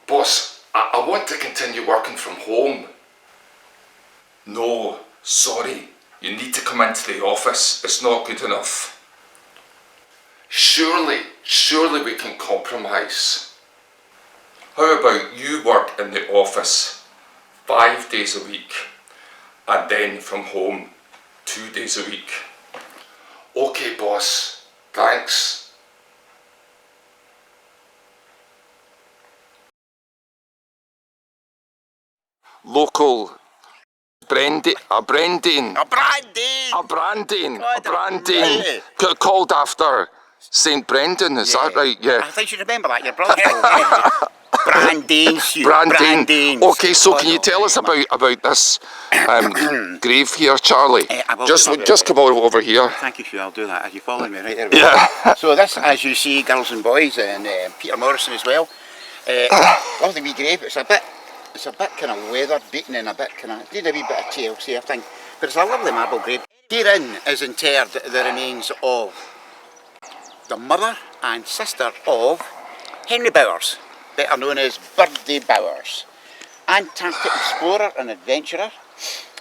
Boss, I want to continue working from home. No, sorry. You need to come into the office. It's not good enough. Surely we can compromise. How about you work in the office 5 days a week and then from home 2 days a week? Okay, boss. Thanks. Local branding. Called after St. Brendan, is that right? Yeah. I think you remember that, your brother. Branding. Okay, so can you tell us about this grave here, Charlie? Just come over here. Thank you, Hugh, I'll do that. Are you following me right there? Yeah. So this, as you see, girls and boys, and Peter Morrison as well. Lovely wee grave. It's a bit kind of weather beaten and a bit kind of, need a wee bit of TLC, I think. But it's a lovely marble grave. Herein is interred the remains of the mother and sister of Henry Bowers, better known as Birdy Bowers, Antarctic explorer and adventurer,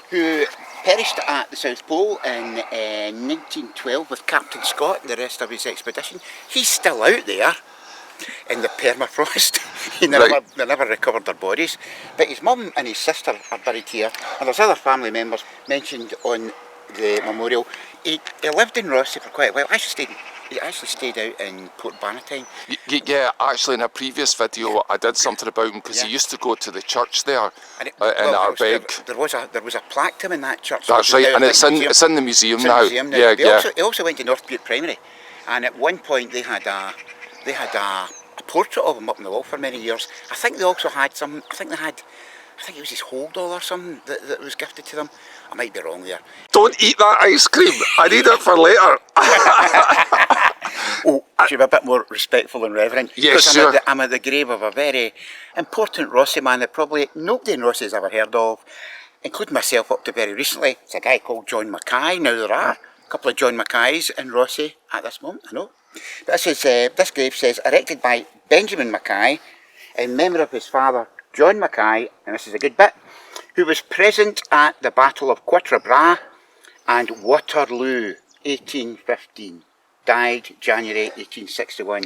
who perished at the South Pole in 1912 with Captain Scott and the rest of his expedition. He's still out there in the permafrost. They never recovered their bodies. But his mum and his sister are buried here, and there's other family members mentioned on the memorial. He lived in Rothesay for quite a while. He actually stayed out in Port Bannatyne. Yeah, actually in a previous video I did something about him because he used to go to the church there in Ardbeg. There was a plaque to him in that church. That's right, and it's in the museum now. Yeah. He also went to North Bute Primary, and at one point they had a portrait of him up on the wall for many years. I think they also had I think it was his hold-all or something that was gifted to them. I might be wrong there. Don't eat that ice cream. I need it for later. Should be a bit more respectful and reverent. Yes, sure. I'm at the grave of a very important Rothesay man that probably nobody in Rothesay has ever heard of, including myself up to very recently. It's a guy called John Mackay. Now there are a couple of John Mackays in Rothesay at this moment, I know. This grave says, erected by Benjamin Mackay in memory of his father, John Mackay, and this is a good bit, who was present at the Battle of Quatre Bras and Waterloo, 1815. Died January 1861.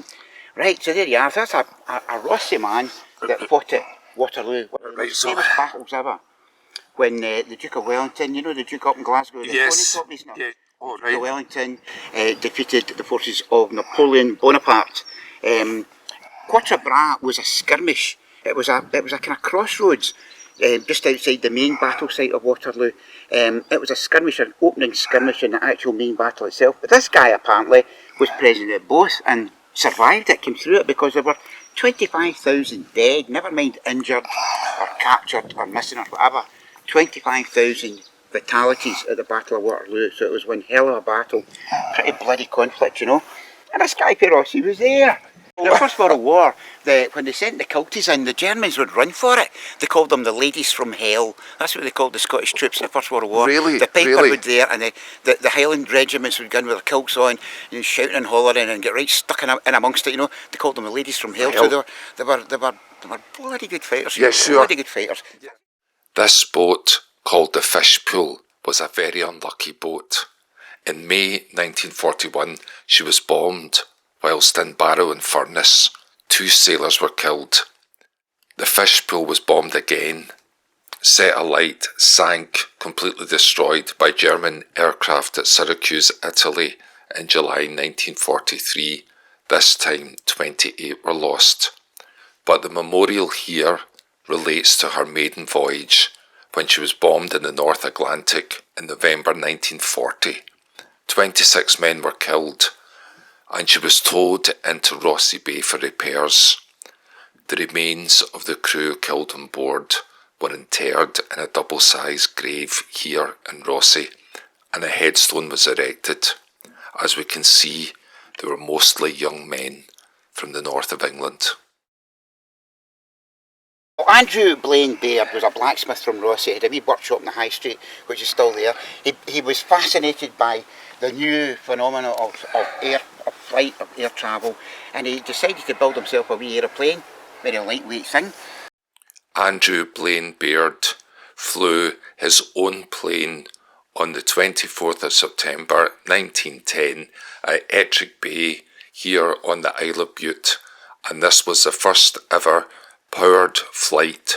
Right, so there you are. That's a Rothesay man that fought at Waterloo. One of the most famous battles ever. When the Duke of Wellington, you know the Duke up in Glasgow, the Yeah. Oh, right. Duke of Wellington defeated the forces of Napoleon Bonaparte. Quatre Bras was a skirmish. It was a kind of crossroads just outside the main battle site of Waterloo. It was a skirmish, an opening skirmish in the actual main battle itself. But this guy apparently was present at both and survived it, came through it, because there were 25,000 dead, never mind injured or captured or missing or whatever. 25,000 fatalities at the Battle of Waterloo. So it was one hell of a battle, pretty bloody conflict, you know. And this guy Peros, he was there. In the First World War, when they sent the Kilties in, the Germans would run for it. They called them the ladies from hell. That's what they called the Scottish troops in the First World War. Really? The Piper would there, and the Highland regiments would go in with their kilts on, and shouting and hollering and get right stuck in amongst it, you know. They called them the ladies from hell. So they were bloody good fighters. Yeah, sure. Bloody good fighters. This boat, called the Fishpool, was a very unlucky boat. In May 1941, she was bombed whilst in Barrow and Furness. 2 sailors were killed. The Fishpool was bombed again, set alight, sank, completely destroyed by German aircraft at Syracuse, Italy in July 1943. This time 28 were lost. But the memorial here relates to her maiden voyage when she was bombed in the North Atlantic in November 1940. 26 men were killed, and she was towed into Rothesay Bay for repairs. The remains of the crew killed on board were interred in a double-sized grave here in Rothesay, and a headstone was erected. As we can see, they were mostly young men from the north of England. Well, Andrew Blaine Baird was a blacksmith from Rothesay. He had a wee workshop in the High Street, which is still there. He was fascinated by the new phenomena of flight, of air travel, and he decided to build himself a wee aeroplane, very lightweight thing. Andrew Blaine Baird flew his own plane on the 24th of September 1910 at Ettrick Bay here on the Isle of Bute, and this was the first ever powered flight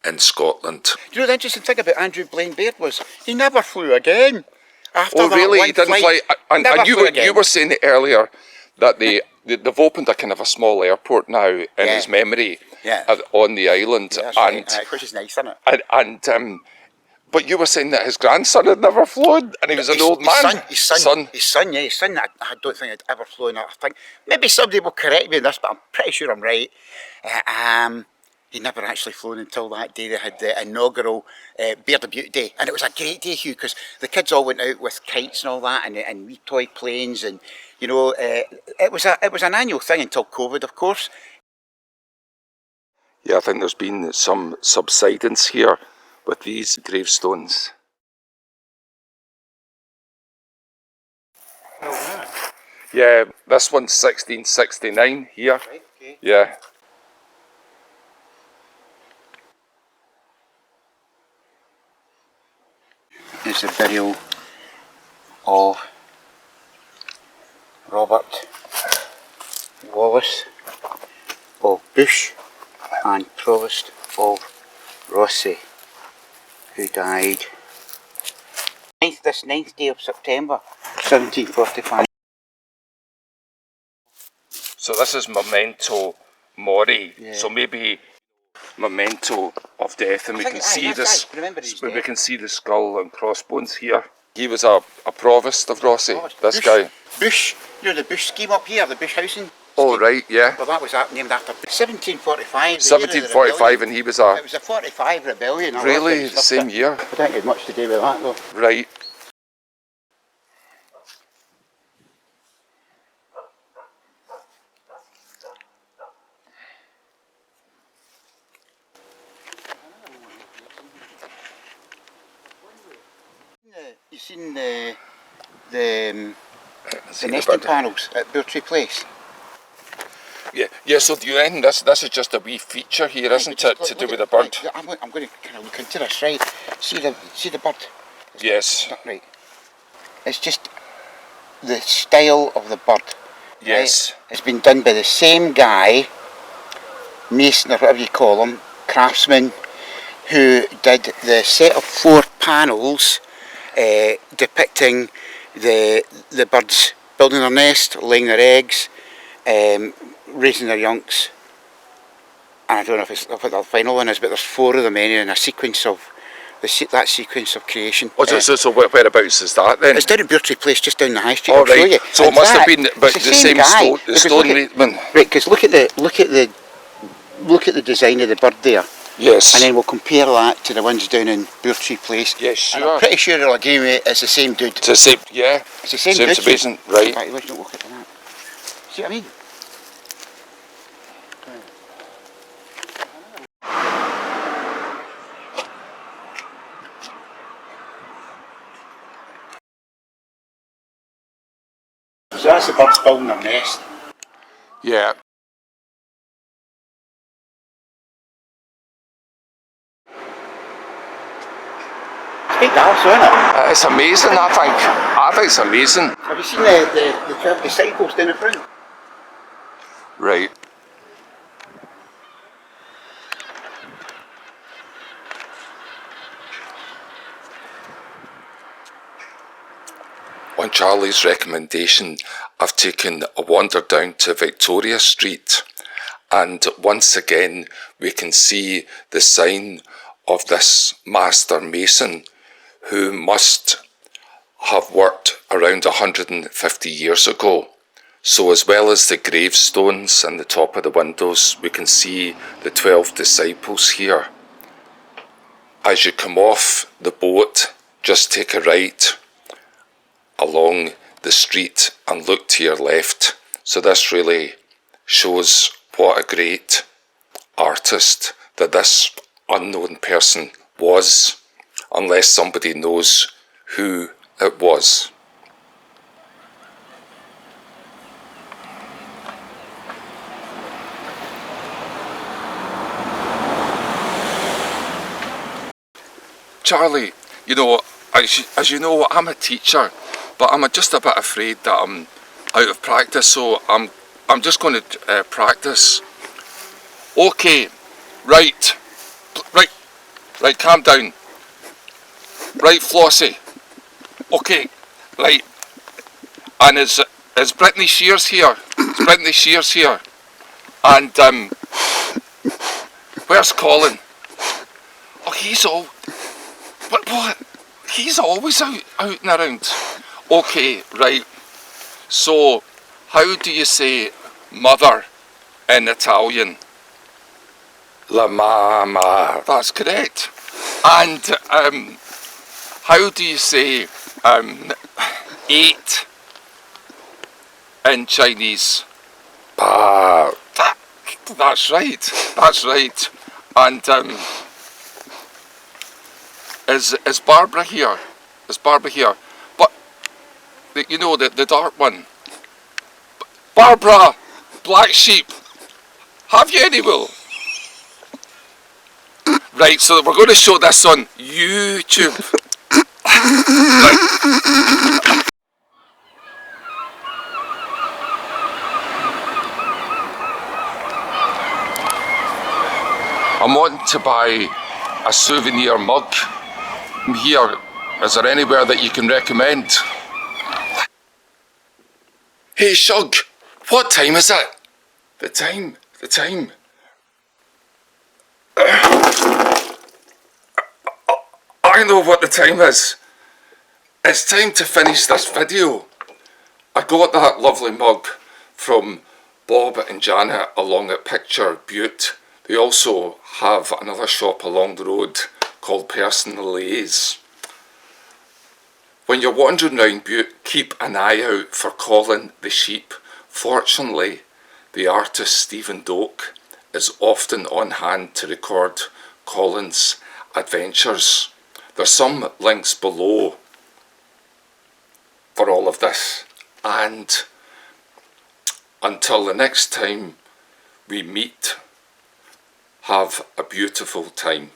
in Scotland. You know, the interesting thing about Andrew Blaine Baird was he never flew again. After really? He didn't fly? And you were saying earlier that they've opened a kind of a small airport now in his memory on the island. Yeah, right. Which is nice, isn't it? But you were saying that his grandson had never flown, and he was an old man. His son. I don't think had ever flown. I think maybe somebody will correct me on this, but I'm pretty sure I'm right. He'd never actually flown until that day. They had the inaugural Birdy Bute Day, and it was a great day, Hugh, because the kids all went out with kites and all that, and wee toy planes, and you know, it was an annual thing until COVID, of course. Yeah, I think there's been some subsidence here with these gravestones. Yeah, this one's 1669 here. Right, okay. Yeah. is the burial of Robert Wallace of Bush and Provost of Rothesay, who died this 9th day of September 1745. So this is memento mori. Yeah. So maybe memento of death, and we can see this. Remember his We death. can see the skull and crossbones here. He was a provost of Rothesay. Provost. This Bush, guy. Bush, you know the Bush scheme up here, the Bush housing. Oh scheme? right, yeah. Well, that was named after 1745. 1745, and he was a. It was a 45 rebellion. a lot of Really, it the same year. I don't think it had much to do with that though. Right. You seen the See nesting bird. panels at Bute Place? Yeah, yeah. So do you end this? This is just a wee feature here, isn't it, to do with the bird? Right, I'm going to kind of look into this, right? See the bird? Yes. Right. It's just the style of the bird. Yes. Right? It's been done by the same guy, mason or whatever you call him, craftsman, who did the set of 4 panels depicting the birds building their nest, laying their eggs, raising their younks. And I don't know if what the final one is, but there's 4 of them in a sequence of that sequence of creation. Oh, so whereabouts is that then? It's down at Birdy Place, just down the high street. Oh, I'll show right. you. So And it must have that- been about it's the same guy, the because stoneman. Right, because look at the design of the bird there, Yes. and then we'll compare that to the ones down in Wartime Place. Yes, And sure. I'm pretty sure you'll agree with me, it's the same dude. To say, yeah. It's the same Sounds dude. amazing, right? Right, let's not look at that. See what I mean? So that's the birds building their nest. Yeah. It's quite daft, isn't it? It's amazing, I think. I think it's amazing. Have you seen the 12 disciples down the front? Right. On Charlie's recommendation, I've taken a wander down to Victoria Street, and once again we can see the sign of this master mason who must have worked around 150 years ago. So as well as the gravestones and the top of the windows, we can see the 12 disciples here. As you come off the boat, just take a right along the street and look to your left. So this really shows what a great artist that this unknown person was, unless somebody knows who it was. Charlie, you know, as you know, I'm a teacher, but I'm just a bit afraid that I'm out of practice, so I'm just going to practice. Okay, right, calm down. Right, Flossie. Okay, right. And is Brittany Shears here? Is Brittany Shears here? And where's Colin? Oh, he's all. What? He's always out and around. Okay, right. So, how do you say mother in Italian? La mama. That's correct. And how do you say 8 in Chinese? Ba. That's right. That's right. And is Barbara here? Is Barbara here? But you know the dark one. Barbara, black sheep. Have you any wool? Right, so we're going to show this on YouTube. I'm wanting to buy a souvenir mug. I'm here. Is there anywhere that you can recommend? Hey Shug, what time is it? The time. I know what the time is. It's time to finish this video. I got that lovely mug from Bob and Janet along at Picture Bute. They also have another shop along the road called Personalize. When you're wandering round Bute, keep an eye out for Colin the sheep. Fortunately, the artist Stephen Doak is often on hand to record Colin's adventures. There's some links below for all of this. And until the next time we meet, have a beautiful time.